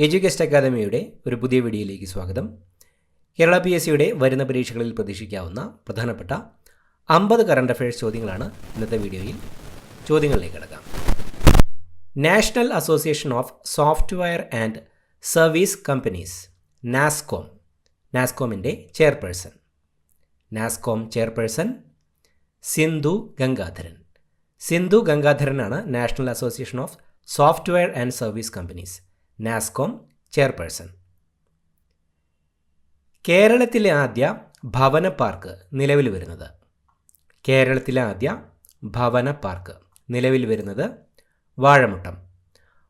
എഡ്യൂക്കേസ്റ്റ് അക്കാദമിയുടെ ഒരു പുതിയ വീഡിയോയിലേക്ക് സ്വാഗതം. കേരള PSCയുടെ വരുന്ന പരീക്ഷകളിൽ പ്രതീക്ഷിക്കാവുന്ന പ്രധാനപ്പെട്ട 50 കറണ്ട് അഫയേഴ്സ് ചോദ്യങ്ങളാണ് ഇന്നത്തെ വീഡിയോയിൽ. ചോദ്യങ്ങളിലേക്ക് കടക്കാം. National association of software and service companies നാസ്കോമിൻ്റെ ചെയർപേഴ്സൺ സിന്ധു ഗംഗാധരനാണ് national association of software and service companies NASSCOM chairperson. കേരളത്തിലെ ആദ്യ ഭവന പാർക്ക് നിലവിൽ വരുന്നത്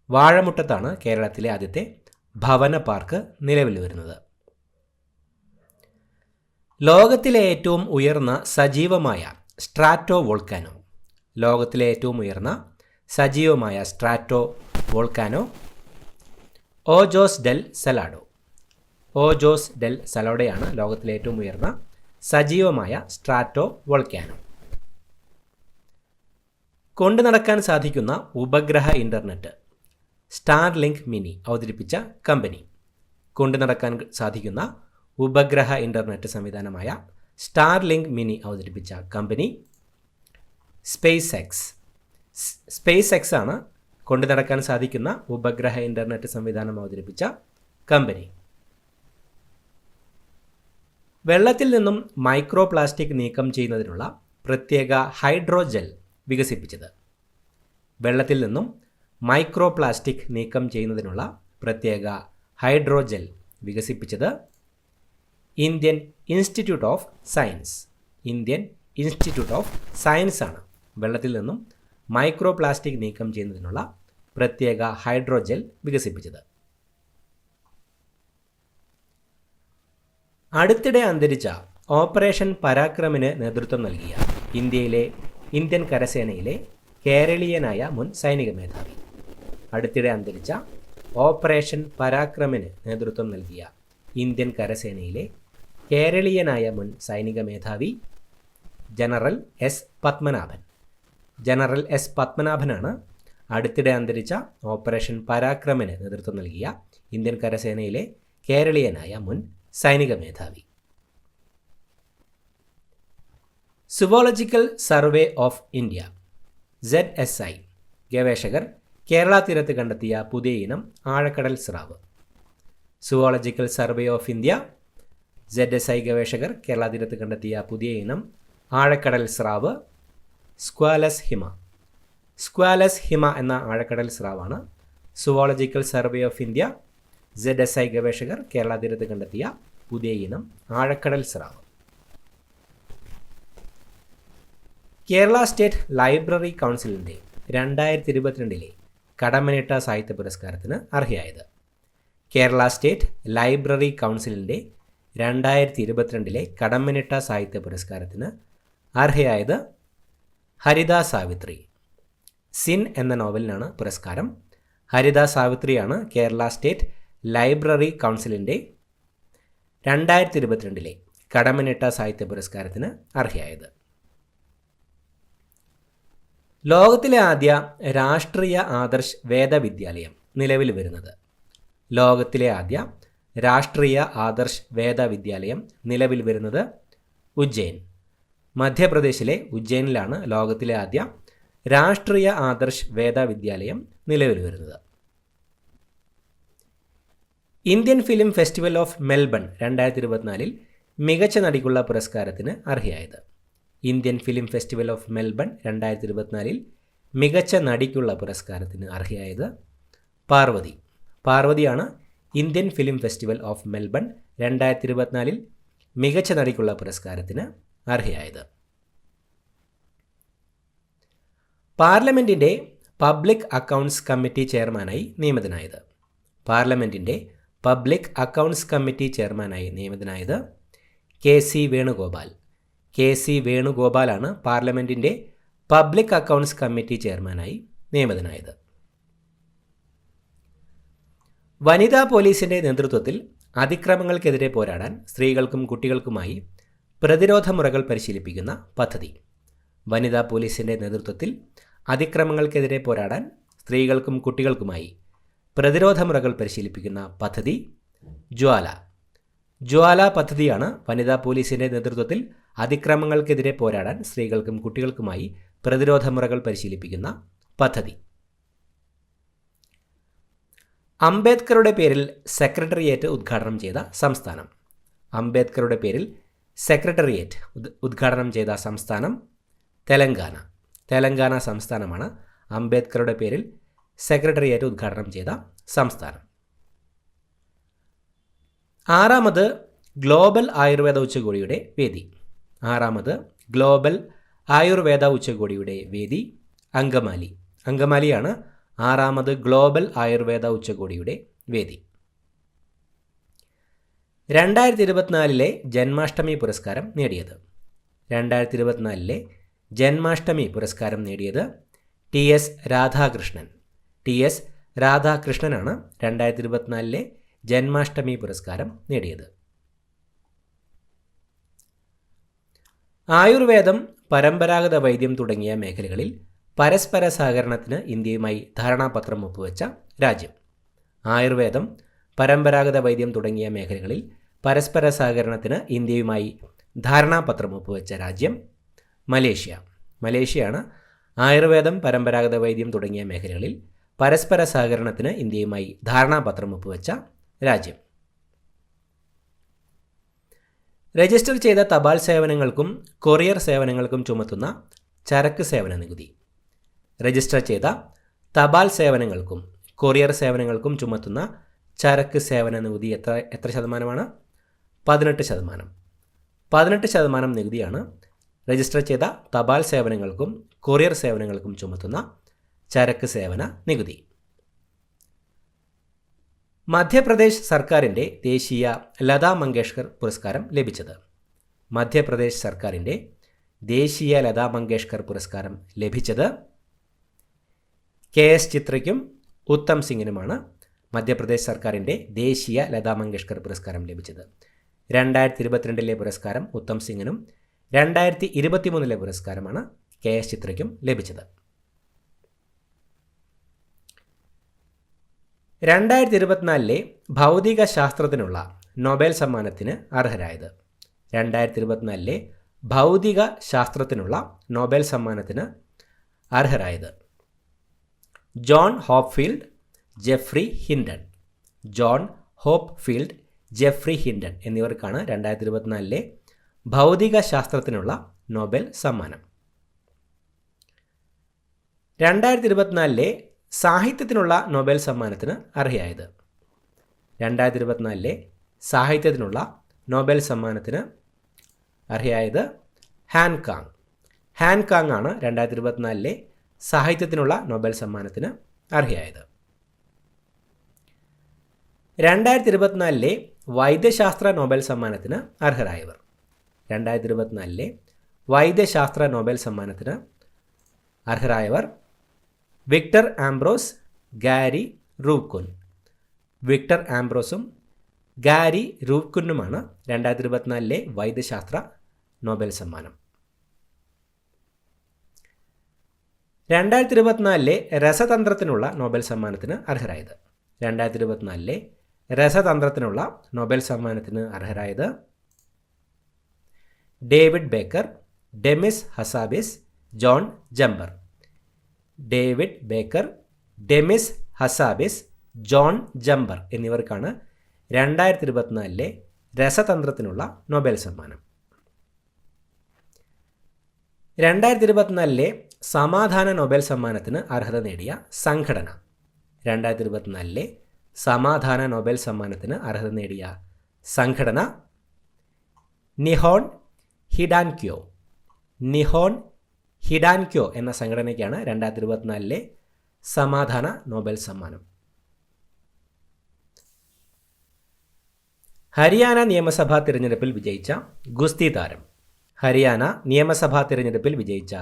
വാഴമുട്ടത്താണ് കേരളത്തിലെ ആദ്യത്തെ ഭവന പാർക്ക് നിലവിൽ വരുന്നത്. ലോകത്തിലെ ഏറ്റവും ഉയർന്ന സജീവമായ സ്ട്രാറ്റോ വോൾക്കാനോ ഓജോസ് ഡെൽ സലാഡോയാണ് ലോകത്തിലെ ഏറ്റവും ഉയർന്ന സജീവമായ സ്ട്രാറ്റോ വോൾക്കാനോ. കൊണ്ടു നടക്കാൻ സാധിക്കുന്ന ഉപഗ്രഹ ഇൻ്റർനെറ്റ് സ്റ്റാർലിങ്ക് മിനി അവതരിപ്പിച്ച കമ്പനി സ്പേസ് എക്സ് ആണ് കൊണ്ടു നടക്കാൻ സാധിക്കുന്ന ഉപഗ്രഹ ഇൻ്റർനെറ്റ് സംവിധാനം അവതരിപ്പിച്ച കമ്പനി. വെള്ളത്തിൽ നിന്നും മൈക്രോ പ്ലാസ്റ്റിക് നീക്കം ചെയ്യുന്നതിനുള്ള പ്രത്യേക ഹൈഡ്രോജെൽ വികസിപ്പിച്ചത് ഇന്ത്യൻ ഇൻസ്റ്റിറ്റ്യൂട്ട് ഓഫ് സയൻസ് ആണ്. വെള്ളത്തിൽ നിന്നും മൈക്രോ പ്ലാസ്റ്റിക് നീക്കം ചെയ്യുന്നതിനുള്ള പ്രത്യേക ഹൈഡ്രോജെൽ വികസിപ്പിച്ചത്. അടുത്തിടെ അന്തരിച്ച ഓപ്പറേഷൻ പരാക്രമിന് നേതൃത്വം നൽകിയ ഇന്ത്യൻ കരസേനയിലെ കേരളീയനായ മുൻ സൈനിക മേധാവി ജനറൽ എസ് പത്മനാഭനാണ് അടുത്തിടെ അന്തരിച്ച ഓപ്പറേഷൻ പരാക്രമിന് നേതൃത്വം നൽകിയ ഇന്ത്യൻ കരസേനയിലെ കേരളീയനായ മുൻ സൈനിക മേധാവി. Zoological survey of India ZSI ഗവേഷകർ കേരള തീരത്ത് കണ്ടെത്തിയ പുതിയ ഇനം ആഴക്കടൽ സ്രാവ്. Zoological survey of India ZSI ഗവേഷകർ കേരള തീരത്ത് കണ്ടെത്തിയ പുതിയ ഇനം ആഴക്കടൽ സ്രാവ് സ്ക്വാലസ് ഹിമ എന്ന ആഴക്കടൽ സ്രാവാണ് zoological survey of India ZSI ഗവേഷകർ കേരള തീരത്ത് കണ്ടെത്തിയ പുതിയ ഇനം ആഴക്കടൽ സ്രാവ്. കേരള സ്റ്റേറ്റ് ലൈബ്രറി കൗൺസിലിൻ്റെ 2022 കടമ്മനിട്ട സാഹിത്യ പുരസ്കാരത്തിന് അർഹയായത്. കേരള സ്റ്റേറ്റ് ലൈബ്രറി കൗൺസിലിൻ്റെ 2022 കടമ്മനിട്ട സാഹിത്യ പുരസ്കാരത്തിന് അർഹയായത് ഹരിത സാവിത്രി. സിൻ എന്ന നോവലിനാണ് പുരസ്കാരം. ഹരിത സാവിത്രിയാണ് കേരള സ്റ്റേറ്റ് ലൈബ്രറി കൗൺസിലിൻ്റെ 2022 കടമ്മനിട്ട സാഹിത്യ പുരസ്കാരത്തിന് അർഹയായത്. ലോകത്തിലെ ആദ്യ രാഷ്ട്രീയ ആദർശ് വേദവിദ്യാലയം നിലവിൽ വരുന്നത് ഉജ്ജയിൻ. മധ്യപ്രദേശിലെ ഉജ്ജയിനിലാണ് ലോകത്തിലെ ആദ്യ രാഷ്ട്രീയ ആദർശ് വേദവിദ്യാലയം നിലവിൽ വരുന്നത്. Indian film festival of Melbourne 2024 മികച്ച നടിക്കുള്ള പുരസ്കാരത്തിന് അർഹയായത്. Indian film festival of Melbourne 2024 മികച്ച നടിക്കുള്ള പുരസ്കാരത്തിന് അർഹയായത് പാർവതിയാണ്. Indian film festival of Melbourne 2024 മികച്ച നടിക്കുള്ള പുരസ്കാരത്തിന് അർഹയായത്. പാർലമെൻറ്റിൻ്റെ പബ്ലിക് അക്കൗണ്ട്സ് കമ്മിറ്റി ചെയർമാനായി നിയമിതനായത് കെ.സി. വേണുഗോപാലാണ് പാർലമെൻറ്റിൻ്റെ പബ്ലിക് അക്കൗണ്ട്സ് കമ്മിറ്റി ചെയർമാനായി നിയമിതനായത്. വനിതാ പോലീസിൻ്റെ നേതൃത്വത്തിൽ അതിക്രമങ്ങൾക്കെതിരെ പോരാടാൻ സ്ത്രീകൾക്കും കുട്ടികൾക്കുമായി പ്രതിരോധ മുറകൾ പരിശീലിപ്പിക്കുന്ന പദ്ധതി. വനിതാ പോലീസിൻ്റെ നേതൃത്വത്തിൽ അതിക്രമങ്ങൾക്കെതിരെ പോരാടാൻ സ്ത്രീകൾക്കും കുട്ടികൾക്കുമായി പ്രതിരോധ മുറകൾ പരിശീലിപ്പിക്കുന്ന പദ്ധതി? ജ്വാല. ജ്വാല പദ്ധതിയാണ് വനിതാ പോലീസിൻ്റെ നേതൃത്വത്തിൽ അതിക്രമങ്ങൾക്കെതിരെ പോരാടാൻ സ്ത്രീകൾക്കും കുട്ടികൾക്കുമായി പ്രതിരോധ മുറകൾ പരിശീലിപ്പിക്കുന്ന പദ്ധതി. അംബേദ്കറുടെ പേരിൽ സെക്രട്ടേറിയറ്റ് ഉദ്ഘാടനം ചെയ്ത സംസ്ഥാനം? അംബേദ്കറുടെ പേരിൽ സെക്രട്ടേറിയറ്റ് ഉദ്ഘാടനം ചെയ്ത സംസ്ഥാനം? തെലങ്കാന. തെലങ്കാന സംസ്ഥാനമാണ് അംബേദ്കറുടെ പേരിൽ സെക്രട്ടേറിയറ്റ് ഉദ്ഘാടനം ചെയ്ത സംസ്ഥാനം. 6ാമത് ഗ്ലോബൽ ആയുർവേദ ഉച്ചകോടിയുടെ വേദി? 6ാമത് ഗ്ലോബൽ ആയുർവേദ ഉച്ചകോടിയുടെ വേദി അങ്കമാലി. അങ്കമാലിയാണ് 6ാമത് ഗ്ലോബൽ ആയുർവേദ ഉച്ചകോടിയുടെ വേദി. 2024 ജന്മാഷ്ടമി പുരസ്കാരം നേടിയത്? 2024 ജന്മാഷ്ടമി പുരസ്കാരം നേടിയത് TS രാധാകൃഷ്ണൻ. TS രാധാകൃഷ്ണനാണ് 2024 ജന്മാഷ്ടമി പുരസ്കാരം നേടിയത്. ആയുർവേദം, പരമ്പരാഗത വൈദ്യം തുടങ്ങിയ മേഖലകളിൽ പരസ്പര സഹകരണത്തിന് ഇന്ത്യയുമായി ധാരണാപത്രം ഒപ്പുവെച്ച രാജ്യം? ആയുർവേദം, പരമ്പരാഗത വൈദ്യം തുടങ്ങിയ മേഖലകളിൽ പരസ്പര സഹകരണത്തിന് ഇന്ത്യയുമായി ധാരണാപത്രം ഒപ്പുവെച്ച രാജ്യം? മലേഷ്യ. മലേഷ്യയാണ് ആയുർവേദം, പരമ്പരാഗത വൈദ്യം തുടങ്ങിയ മേഖലകളിൽ പരസ്പര സഹകരണത്തിന് ഇന്ത്യയുമായി ധാരണാപത്രം ഒപ്പുവെച്ച രാജ്യം. രജിസ്റ്റർ ചെയ്ത തപാൽ സേവനങ്ങൾക്കും കൊറിയർ സേവനങ്ങൾക്കും ചുമത്തുന്ന ചരക്ക് സേവന നികുതി? രജിസ്റ്റർ ചെയ്ത തപാൽ സേവനങ്ങൾക്കും കൊറിയർ സേവനങ്ങൾക്കും ചുമത്തുന്ന ചരക്ക് സേവന നികുതി എത്ര ശതമാനമാണ്? 18%. 18% നികുതിയാണ് രജിസ്റ്റർ ചെയ്ത തപാൽ സേവനങ്ങൾക്കും കൊറിയർ സേവനങ്ങൾക്കും ചുമത്തുന്ന ചരക്ക് സേവന നികുതി. മധ്യപ്രദേശ് സർക്കാരിൻ്റെ ദേശീയ ലതാ മങ്കേഷ്കർ പുരസ്കാരം ലഭിച്ചത്? മധ്യപ്രദേശ് സർക്കാരിൻ്റെ ദേശീയ ലതാ മങ്കേഷ്കർ പുരസ്കാരം ലഭിച്ചത് KS ചിത്രയ്ക്കും ഉത്തം സിംഗിനുമാണ്. മധ്യപ്രദേശ് സർക്കാരിൻ്റെ ദേശീയ ലതാ മങ്കേഷ്കർ പുരസ്കാരം ലഭിച്ചത്. 2022 പുരസ്കാരം ഉത്തം സിംഗിനും 2023 പുരസ്കാരമാണ് KS ചിത്രയ്ക്കും ലഭിച്ചത്. 2024 ഭൗതിക ശാസ്ത്രത്തിനുള്ള നൊബേൽ സമ്മാനത്തിന് അർഹരായത്? 2024 ഭൗതിക ശാസ്ത്രത്തിനുള്ള നൊബേൽ സമ്മാനത്തിന് അർഹരായത്? John Hopfield, Geoffrey Hinton. John Hopfield, Geoffrey Hinton എന്നിവർക്കാണ് 2024 ഭൗതിക ശാസ്ത്രത്തിനുള്ള നൊബേൽ സമ്മാനം. 2024 സാഹിത്യത്തിനുള്ള നൊബേൽ സമ്മാനത്തിന് അർഹയായത്? 2024 സാഹിത്യത്തിനുള്ള നൊബേൽ സമ്മാനത്തിന് അർഹയായത് ഹാൻകാങ്. ഹാൻകാങ് ആണ് 2024 സാഹിത്യത്തിനുള്ള നൊബേൽ സമ്മാനത്തിന് അർഹയായത്. 2024 വൈദ്യശാസ്ത്ര നൊബേൽ സമ്മാനത്തിന് അർഹരായവർ? 2024 വൈദ്യശാസ്ത്ര നൊബേൽ സമ്മാനത്തിന് അർഹരായവർ Victor Ambros, Gary Ruvkun. Victor ആംബ്രോസും ഗാരി റൂക്കുനുമാണ് 2024 വൈദ്യശാസ്ത്ര നൊബേൽ സമ്മാനം. 2024 രസതന്ത്രത്തിനുള്ള നൊബേൽ സമ്മാനത്തിന് അർഹരായത്? 2024 രസതന്ത്രത്തിനുള്ള നൊബേൽ സമ്മാനത്തിന് അർഹരായത് David Baker, Demis Hassabis, John Jumper. David Baker, Demis Hassabis, John Jumper എന്നിവർക്കാണ് 2024 രസതന്ത്രത്തിനുള്ള നൊബേൽ സമ്മാനം. 2024 സമാധാന നൊബേൽ സമ്മാനത്തിന് അർഹത നേടിയ സംഘടന? 2024 സമാധാന നൊബേൽ സമ്മാനത്തിന് അർഹത നേടിയ സംഘടന നിഹോൺ ഹിഡാൻക്യോ. നിഹോൺ ഹിഡാൻക്യോ എന്ന സംഘടനയ്ക്കാണ് 2024 സമാധാന നൊബേൽ സമ്മാനം. ഹരിയാന നിയമസഭാ തിരഞ്ഞെടുപ്പിൽ വിജയിച്ച ഗുസ്തി താരം? ഹരിയാന നിയമസഭാ തിരഞ്ഞെടുപ്പിൽ വിജയിച്ച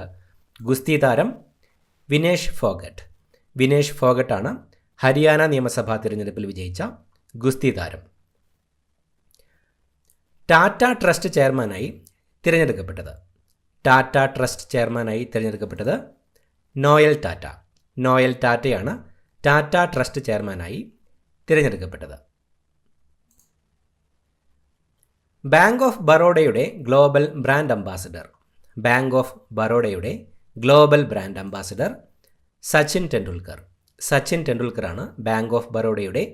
ഗുസ്തി താരം വിനേഷ് ഫോഗട്ട്. വിനേഷ് ഫോഗട്ടാണ് ഹരിയാന നിയമസഭാ തിരഞ്ഞെടുപ്പിൽ വിജയിച്ച ഗുസ്തി താരം. ടാറ്റ ട്രസ്റ്റ് ചെയർമാനായി തിരഞ്ഞെടുക്കപ്പെട്ടത്? ടാറ്റ ട്രസ്റ്റ് ചെയർമാനായി തിരഞ്ഞെടുക്കപ്പെട്ടത് നോയൽ ടാറ്റ. നോയൽ ടാറ്റയാണ് ടാറ്റ ട്രസ്റ്റ് ചെയർമാനായി തിരഞ്ഞെടുക്കപ്പെട്ടത്? ബാങ്ക് ഓഫ് ബറോഡയുടെ global brand ambassador. Bank of ബറോഡയുടെ global brand ambassador Sachin Tendulkar. Sachin ടെണ്ടുൽക്കറാണ് ബാങ്ക് ഓഫ് ബറോഡയുടെ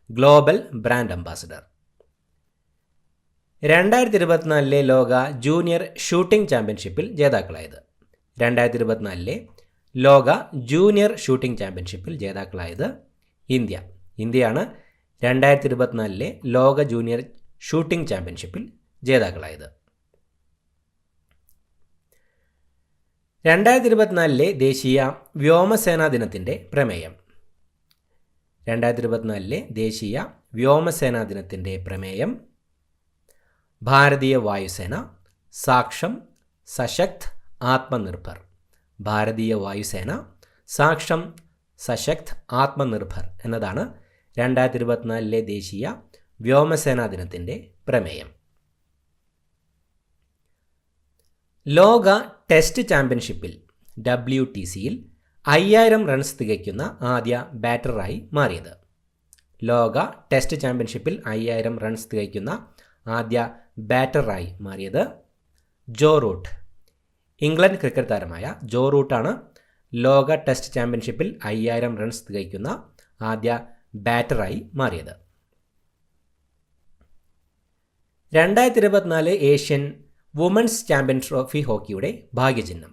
ഗ്ലോബൽ ബ്രാൻഡ് അംബാസഡർ. 2024 ലോക ജൂനിയർ ഷൂട്ടിംഗ് ചാമ്പ്യൻഷിപ്പിൽ ജേതാക്കളായത്. 2024 ലോക ജൂനിയർ ഷൂട്ടിംഗ് ചാമ്പ്യൻഷിപ്പിൽ ജേതാക്കളായത് ഇന്ത്യ. ഇന്ത്യയാണ് 2024 ലോക ജൂനിയർ ഷൂട്ടിംഗ് ചാമ്പ്യൻഷിപ്പിൽ ജേതാക്കളായത്. 2024 ദേശീയ വ്യോമസേനാ ദിനത്തിൻ്റെ പ്രമേയം. 2024 ദേശീയ വ്യോമസേനാ ദിനത്തിൻ്റെ പ്രമേയം ഭാരതീയ വായുസേന സാക്ഷം സശക്ത് ആത്മനിർഭർ. ഭാരതീയ വായുസേന സാക്ഷം സശക്ത് ആത്മനിർഭർ എന്നതാണ് 2024 ദേശീയ വ്യോമസേനാ ദിനത്തിൻ്റെ പ്രമേയം. ലോക ടെസ്റ്റ് ചാമ്പ്യൻഷിപ്പിൽ WTCയിൽ 5000 റൺസ് തികയ്ക്കുന്ന ആദ്യ ബാറ്ററായി മാറിയത്. ലോക ടെസ്റ്റ് ചാമ്പ്യൻഷിപ്പിൽ 5000 റൺസ് തികയ്ക്കുന്ന ആദ്യ ബാറ്ററായി മാറിയത് ജോ റൂട്ട്. ഇംഗ്ലണ്ട് ക്രിക്കറ്റ് താരമായ ജോ റൂട്ടാണ് ലോക ടെസ്റ്റ് ചാമ്പ്യൻഷിപ്പിൽ 5000 റൺസ് തികയ്ക്കുന്ന ആദ്യ ബാറ്ററായി മാറിയത്. 2024 ഏഷ്യൻ വുമൻസ് ചാമ്പ്യൻ ട്രോഫി ഹോക്കിയുടെ ഭാഗ്യചിഹ്നം.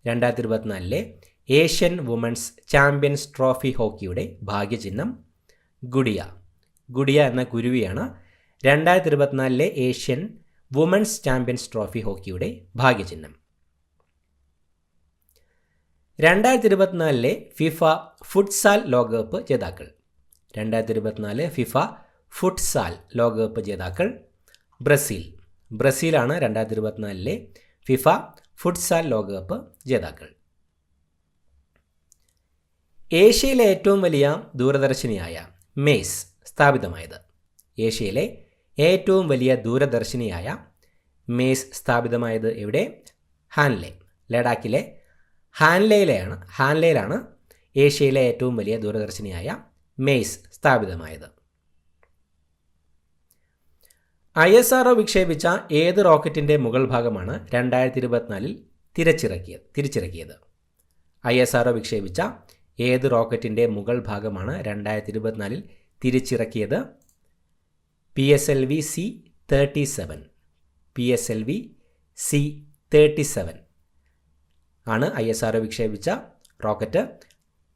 2024 ഏഷ്യൻ വുമൻസ് ചാമ്പ്യൻസ് ട്രോഫി ഹോക്കിയുടെ ഭാഗ്യചിഹ്നം ഗുഡിയ. ഗുഡിയ എന്ന കുരുവിയാണ് 2024 ഏഷ്യൻ വുമൻസ് ചാമ്പ്യൻസ് ട്രോഫി ഹോക്കിയുടെ ഭാഗ്യചിഹ്നം. 2024 ഫിഫ ഫുട്സാൽ ലോകകപ്പ് ജേതാക്കൾ. 2024 ഫിഫ ഫുട്സാൽ ലോകകപ്പ് ജേതാക്കൾ ബ്രസീൽ. ബ്രസീലാണ് 2024 ഫിഫ ഫുട്സാൽ ലോകകപ്പ് ജേതാക്കൾ. ഏഷ്യയിലെ ഏറ്റവും വലിയ ദൂരദർശിനിയായ മേസ് സ്ഥാപിതമായത്. ഏഷ്യയിലെ ഏറ്റവും വലിയ ദൂരദർശിനിയായ മേസ് സ്ഥാപിതമായത് എവിടെ? ഹാൻലെ. ലഡാക്കിലെ ഹാൻലെയിലാണ് ഏഷ്യയിലെ ഏറ്റവും വലിയ ദൂരദർശിനിയായ മേസ് സ്ഥാപിതമായത്. ISRO വിക്ഷേപിച്ച ഏത് റോക്കറ്റിൻ്റെ മുകൾ ഭാഗമാണ് 2024 തിരിച്ചിറക്കിയത്? ISRO വിക്ഷേപിച്ച ഏത് റോക്കറ്റിൻ്റെ മുകൾ ഭാഗമാണ് 2024 തിരിച്ചിറക്കിയത്? PSLV C-37. PSLV C-37 ആണ് ISRO വിക്ഷേപിച്ച റോക്കറ്റ്.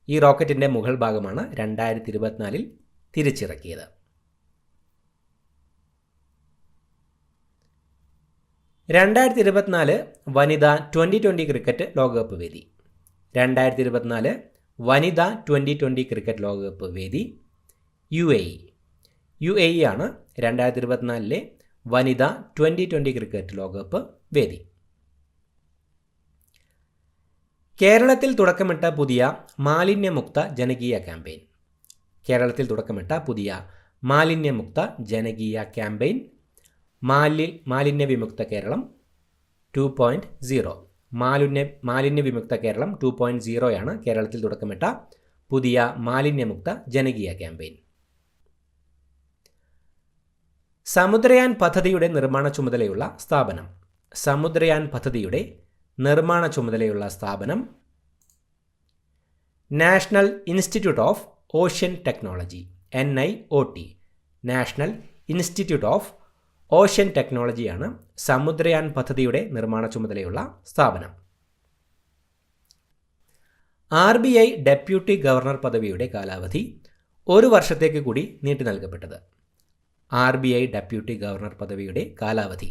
ഈ റോക്കറ്റിൻ്റെ മുകൾ ഭാഗമാണ് 2024 തിരിച്ചിറക്കിയത്. 2024 വനിതാ 2020 ക്രിക്കറ്റ് ലോകകപ്പ് വേദി. 2024 വനിതാ 2020 ക്രിക്കറ്റ് ലോകകപ്പ് വേദി UAE ആണ് 2024 വനിതാ 2020 ക്രിക്കറ്റ് ലോകകപ്പ് വേദി. കേരളത്തിൽ തുടക്കമിട്ട പുതിയ മാലിന്യമുക്ത ജനകീയ ക്യാമ്പയിൻ. കേരളത്തിൽ തുടക്കമിട്ട പുതിയ മാലിന്യമുക്ത ജനകീയ ക്യാമ്പയിൻ മാലിന്യ വിമുക്ത കേരളം 2.0. മാലിന്യ വിമുക്ത കേരളം 2.0 കേരളത്തിൽ തുടക്കമിട്ട പുതിയ മാലിന്യമുക്ത ജനകീയ ക്യാമ്പയിൻ. സമുദ്രയാൻ പദ്ധതിയുടെ നിർമ്മാണ ചുമതലയുള്ള സ്ഥാപനം. സമുദ്രയാൻ പദ്ധതിയുടെ നിർമ്മാണ ചുമതലയുള്ള സ്ഥാപനം national institute of ocean technology NIOT. National institute of ocean ടെക്നോളജിയാണ് സമുദ്രയാൻ പദ്ധതിയുടെ നിർമ്മാണ ചുമതലയുള്ള സ്ഥാപനം. RBI ഡെപ്യൂട്ടി ഗവർണർ പദവിയുടെ കാലാവധി 1 വർഷത്തേക്ക് കൂടി നീട്ടി നൽകപ്പെട്ടത്. RBI ഡെപ്യൂട്ടി ഗവർണർ പദവിയുടെ കാലാവധി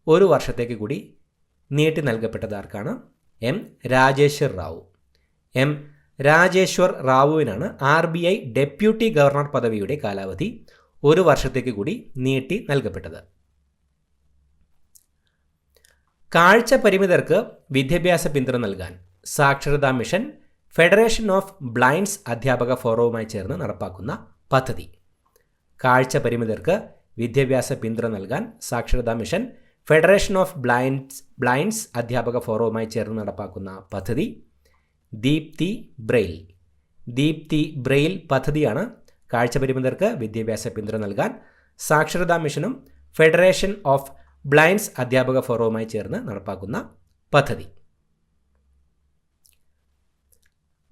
1 വർഷത്തേക്ക് കൂടി നീട്ടി നൽകപ്പെട്ടത് ആർക്കാണ്? രാജേശ്വർ റാവു. രാജേശ്വർ റാവുവിനാണ് RBI ഡെപ്യൂട്ടി ഗവർണർ പദവിയുടെ കാലാവധി 1 വർഷത്തേക്ക് കൂടി നീട്ടി നൽകപ്പെട്ടത്. കാഴ്ച പരിമിതർക്ക് വിദ്യാഭ്യാസ പിന്തുണ നൽകാൻ സാക്ഷരതാ മിഷൻ ഫെഡറേഷൻ ഓഫ് ബ്ലൈൻഡ്സ് അധ്യാപക ഫോറവുമായി ചേർന്ന് നടപ്പാക്കുന്ന പദ്ധതി. കാഴ്ച പരിമിതർക്ക് വിദ്യാഭ്യാസ പിന്തുണ നൽകാൻ സാക്ഷരതാ മിഷൻ ഫെഡറേഷൻ ഓഫ് ബ്ലൈൻഡ്സ് അധ്യാപക ഫോറവുമായി ചേർന്ന് നടപ്പാക്കുന്ന പദ്ധതി ദീപ്തി ബ്രെയിൽ. ദീപ്തി ബ്രെയിൽ പദ്ധതിയാണ് കാഴ്ചപരിമിതർക്ക് വിദ്യാഭ്യാസ പിന്തുണ നൽകാൻ സാക്ഷരതാ മിഷനും ഫെഡറേഷൻ ഓഫ് ബ്ലൈൻഡ്സ് അധ്യാപക ഫോറവുമായി ചേർന്ന് നടപ്പാക്കുന്ന പദ്ധതി.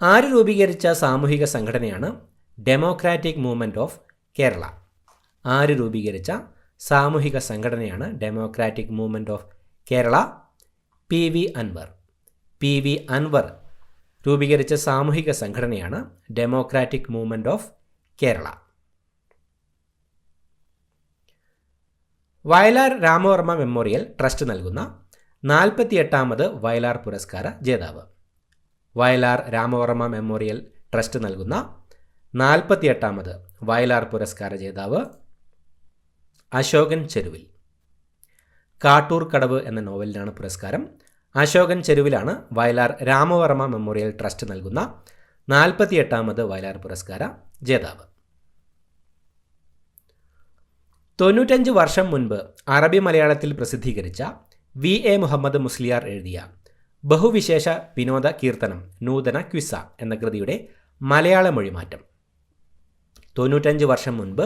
ആര് രൂപീകരിച്ച സാമൂഹിക സംഘടനയാണ് ഡെമോക്രാറ്റിക് മൂവ്മെൻറ്റ് ഓഫ് കേരള? ആര് രൂപീകരിച്ച സാമൂഹിക സംഘടനയാണ് democratic movement of Kerala? P V Anvar. P V Anvar രൂപീകരിച്ച സാമൂഹിക സംഘടനയാണ് democratic movement of Kerala. Vayalar Ramavarma memorial trust നൽകുന്ന 48ാമത് വയലാർ പുരസ്കാര ജേതാവ്. വയലാർ രാമവർമ്മ മെമ്മോറിയൽ ട്രസ്റ്റ് നൽകുന്ന 48ാമത് വയലാർ പുരസ്കാര ജേതാവ് അശോകൻ ചെരുവിൽ. കാട്ടൂർ കടവ് എന്ന നോവലിനാണ് പുരസ്കാരം. അശോകൻ ചെരുവിലാണ് വയലാർ രാമവർമ്മ മെമ്മോറിയൽ ട്രസ്റ്റ് നൽകുന്ന 48ാമത് വയലാർ പുരസ്കാര ജേതാവ്. 95 വർഷം മുൻപ് അറബി മലയാളത്തിൽ പ്രസിദ്ധീകരിച്ച വി എ മുഹമ്മദ് മുസ്ലിയാർ എഴുതിയ ബഹുവിശേഷ വിനോദ കീർത്തനം നൂതന ക്വിസ എന്ന കൃതിയുടെ മലയാള മൊഴിമാറ്റം. 95 വർഷം മുൻപ്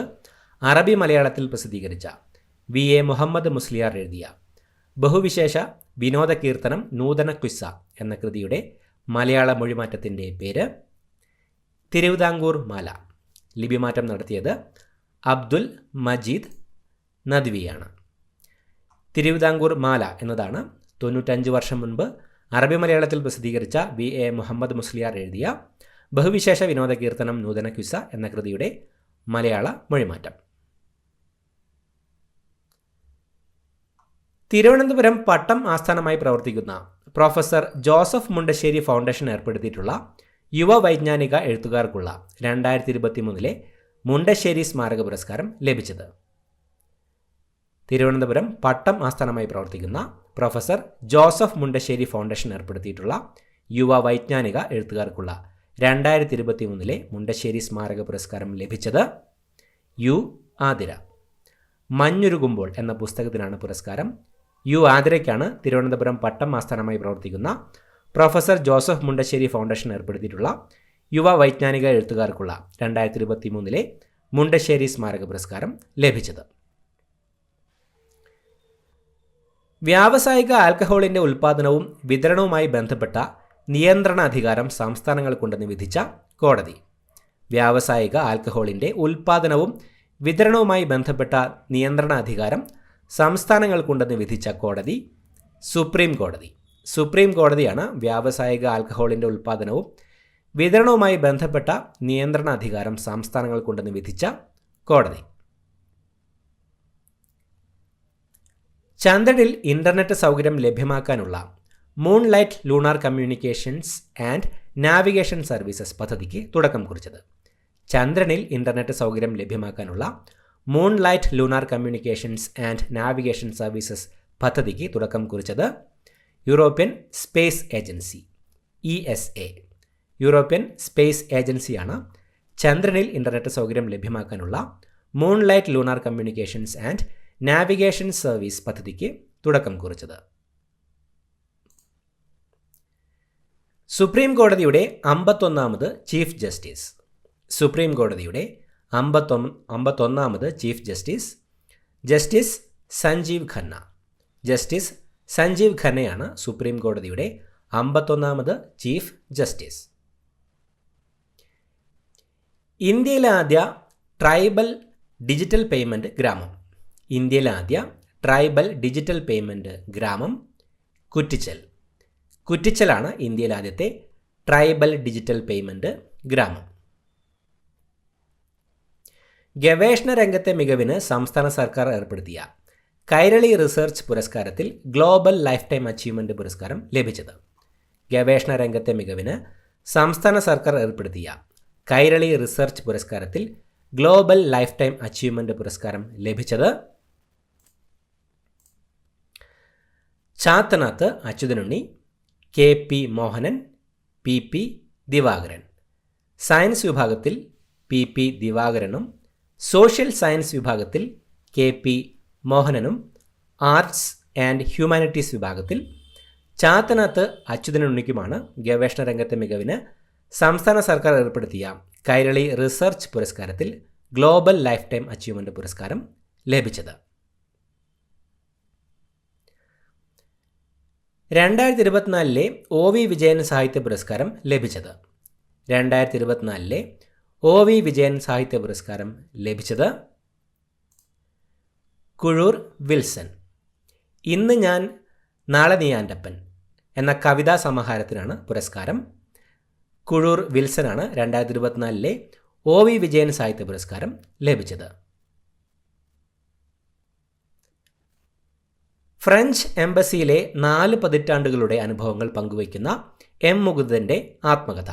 അറബി മലയാളത്തിൽ പ്രസിദ്ധീകരിച്ച വി എ മുഹമ്മദ് മുസ്ലിയാർ എഴുതിയ ബഹുവിശേഷ വിനോദ കീർത്തനം നൂതന ക്വിസ എന്ന കൃതിയുടെ മലയാള മൊഴിമാറ്റത്തിൻ്റെ പേര് തിരുവിതാംകൂർ മാല. ലിപിമാറ്റം നടത്തിയത് അബ്ദുൽ മജീദ് നദ്വിയാണ്. തിരുവിതാംകൂർ മാല എന്നതാണ് 95 വർഷം മുൻപ് അറബി മലയാളത്തിൽ പ്രസിദ്ധീകരിച്ച വി എ മുഹമ്മദ് മുസ്ലിയാർ എഴുതിയ ബഹുവിശേഷ വിനോദ കീർത്തനം നൂതന ക്വിസ എന്ന കൃതിയുടെ മലയാള മൊഴിമാറ്റം. തിരുവനന്തപുരം പട്ടം ആസ്ഥാനമായി പ്രവർത്തിക്കുന്ന പ്രൊഫസർ ജോസഫ് മുണ്ടശ്ശേരി ഫൗണ്ടേഷൻ ഏർപ്പെടുത്തിയിട്ടുള്ള യുവ വൈജ്ഞാനിക എഴുത്തുകാർക്കുള്ള 2023 മുണ്ടശ്ശേരി സ്മാരക പുരസ്കാരം ലഭിച്ചത്. തിരുവനന്തപുരം പട്ടം ആസ്ഥാനമായി പ്രവർത്തിക്കുന്ന പ്രൊഫസർ ജോസഫ് മുണ്ടശ്ശേരി ഫൗണ്ടേഷൻ ഏർപ്പെടുത്തിയിട്ടുള്ള യുവ വൈജ്ഞാനിക എഴുത്തുകാർക്കുള്ള 2023 മുണ്ടശ്ശേരി സ്മാരക പുരസ്കാരം ലഭിച്ചത് യു ആതിര. മഞ്ഞുരുകുമ്പോൾ എന്ന പുസ്തകത്തിനാണ് പുരസ്കാരം. യു ആതിരയ്ക്കാണ് തിരുവനന്തപുരം പട്ടം ആസ്ഥാനമായി പ്രവർത്തിക്കുന്ന പ്രൊഫസർ ജോസഫ് മുണ്ടശ്ശേരി ഫൗണ്ടേഷൻ ഏർപ്പെടുത്തിയിട്ടുള്ള യുവ വൈജ്ഞാനിക എഴുത്തുകാർക്കുള്ള 2023 മുണ്ടശ്ശേരി സ്മാരക പുരസ്കാരം ലഭിച്ചത്. വ്യാവസായിക ആൽക്കഹോളിൻ്റെ ഉൽപ്പാദനവും വിതരണവുമായി ബന്ധപ്പെട്ട നിയന്ത്രണാധികാരം സംസ്ഥാനങ്ങൾക്കുണ്ടെന്ന് വിധിച്ച കോടതി. വ്യാവസായിക ആൽക്കഹോളിൻ്റെ ഉൽപ്പാദനവും വിതരണവുമായി ബന്ധപ്പെട്ട നിയന്ത്രണാധികാരം സംസ്ഥാനങ്ങൾക്കുണ്ടെന്ന് വിധിച്ച കോടതി സുപ്രീം കോടതി. സുപ്രീം കോടതിയാണ് വ്യാവസായിക ആൽക്കഹോളിൻ്റെ ഉൽപ്പാദനവും വിതരണവുമായി ബന്ധപ്പെട്ട നിയന്ത്രണാധികാരം സംസ്ഥാനങ്ങൾക്കുണ്ടെന്ന് വിധിച്ച കോടതി. ചന്ദ്രനിൽ ഇൻ്റർനെറ്റ് സൗകര്യം ലഭ്യമാക്കാനുള്ള moonlight lunar communications and navigation services പദ്ധതിക്ക് തുടക്കം കുറിച്ചത്. ചന്ദ്രനിൽ ഇൻ്റർനെറ്റ് സൗകര്യം ലഭ്യമാക്കാനുള്ള moonlight lunar communications and navigation services പദ്ധതിക്ക് തുടക്കം കുറിച്ചത് European space agency ESA. European space ഏജൻസിയാണ് ചന്ദ്രനിൽ ഇൻ്റർനെറ്റ് സൗകര്യം ലഭ്യമാക്കാനുള്ള moonlight lunar communications and navigation service പദ്ധതിക്ക് തുടക്കം കുറിച്ചത്. സുപ്രീം കോടതിയുടെ 51ാമത് ചീഫ് ജസ്റ്റിസ്. സുപ്രീം കോടതിയുടെ 51ാമത് chief justice justice Sanjiv Khanna. Justice Sanjiv ഖന്നയാണ് സുപ്രീം കോടതിയുടെ 51ാമത് ചീഫ് ജസ്റ്റിസ്. ഇന്ത്യയിലെ ആദ്യ ട്രൈബൽ ഡിജിറ്റൽ പേയ്മെൻറ്റ് ഗ്രാമം. ഇന്ത്യയിലെ ആദ്യ ട്രൈബൽ ഡിജിറ്റൽ പേയ്മെൻറ്റ് ഗ്രാമം കുറ്റിച്ചൽ. കുറ്റിച്ചലാണ് ഇന്ത്യയിലെ ആദ്യത്തെ ട്രൈബൽ ഡിജിറ്റൽ പേയ്മെൻറ്റ് ഗ്രാമം. ഗവേഷണ രംഗത്തെ മികവിന് സംസ്ഥാന സർക്കാർ ഏർപ്പെടുത്തിയ കൈരളി റിസർച്ച് പുരസ്കാരത്തിൽ ഗ്ലോബൽ ലൈഫ് ടൈം അച്ചീവ്മെൻറ്റ് പുരസ്കാരം ലഭിച്ചത്. ഗവേഷണ രംഗത്തെ മികവിന് സംസ്ഥാന സർക്കാർ ഏർപ്പെടുത്തിയ കൈരളി റിസർച്ച് പുരസ്കാരത്തിൽ ഗ്ലോബൽ ലൈഫ് ടൈം അച്ചീവ്മെൻറ്റ് പുരസ്കാരം ലഭിച്ചത് Chathanath Achuthanunni, KP Mohanan, PP Divakaran. Science വിഭാഗത്തിൽ PP ദിവാകരനും സോഷ്യൽ സയൻസ് വിഭാഗത്തിൽ KP മോഹനനും ആർട്സ് ആൻഡ് ഹ്യൂമാനിറ്റീസ് വിഭാഗത്തിൽ ചാത്തനാത്ത് അച്യുതനുണ്ണിക്കുമാണ് ഗവേഷണ രംഗത്തെ മികവിന് സംസ്ഥാന സർക്കാർ ഏർപ്പെടുത്തിയ കൈരളി റിസർച്ച് പുരസ്കാരത്തിൽ ഗ്ലോബൽ ലൈഫ് ടൈം അച്ചീവ്മെൻറ്റ് പുരസ്കാരം ലഭിച്ചത്? 2024 ഒ വി വിജയൻ സാഹിത്യ പുരസ്കാരം ലഭിച്ചത്? 2024 ഒ വി വിജയൻ സാഹിത്യ പുരസ്കാരം ലഭിച്ചത് കുഴൂർ വിൽസൺ. ഇന്ന് ഞാൻ നാളെ നീ ആൻ്റപ്പൻ എന്ന കവിതാ സമാഹാരത്തിനാണ് പുരസ്കാരം. കുഴൂർ വിൽസനാണ് 2024 ഒ വി വിജയൻ സാഹിത്യ പുരസ്കാരം ലഭിച്ചത്. ഫ്രഞ്ച് എംബസിയിലെ 4 പതിറ്റാണ്ടുകളുടെ അനുഭവങ്ങൾ പങ്കുവയ്ക്കുന്ന എം മുകുന്ദൻ്റെ ആത്മകഥ.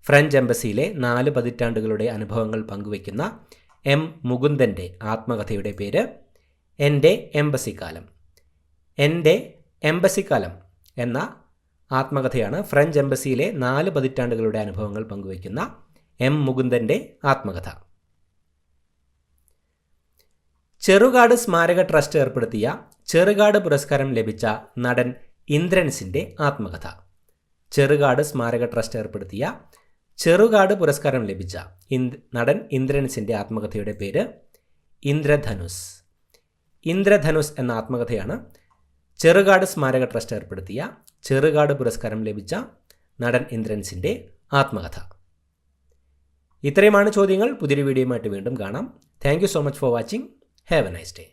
ഫ്രഞ്ച് എംബസിയിലെ 4 പതിറ്റാണ്ടുകളുടെ അനുഭവങ്ങൾ പങ്കുവയ്ക്കുന്ന എം മുകുന്ദൻ്റെ ആത്മകഥയുടെ പേര് എൻ്റെ എംബസിക്കാലം. എൻ്റെ എംബസിക്കാലം എന്ന ആത്മകഥയാണ് ഫ്രഞ്ച് എംബസിയിലെ 4 പതിറ്റാണ്ടുകളുടെ അനുഭവങ്ങൾ പങ്കുവയ്ക്കുന്ന എം മുകുന്ദൻ്റെ ആത്മകഥ. ചെറുകാട് സ്മാരക ട്രസ്റ്റ് ഏർപ്പെടുത്തിയ ചെറുകാട് പുരസ്കാരം ലഭിച്ച നടൻ ഇന്ദ്രൻസിൻ്റെ ആത്മകഥ. ചെറുകാട് സ്മാരക ട്രസ്റ്റ് ഏർപ്പെടുത്തിയ ചെറുകാട് പുരസ്കാരം ലഭിച്ച നടൻ ഇന്ദ്രൻസിൻ്റെ ആത്മകഥയുടെ പേര് ഇന്ദ്രധനുസ്. ഇന്ദ്രധനുസ് എന്ന ആത്മകഥയാണ് ചെറുകാട് സ്മാരക ട്രസ്റ്റ് ഏർപ്പെടുത്തിയ ചെറുകാട് പുരസ്കാരം ലഭിച്ച നടൻ ഇന്ദ്രൻസിൻ്റെ ആത്മകഥ. ഇത്രയുമാണ് ചോദ്യങ്ങൾ. പുതിയൊരു വീഡിയോയുമായിട്ട് വീണ്ടും കാണാം. Thank you so much for watching. Have A nice day.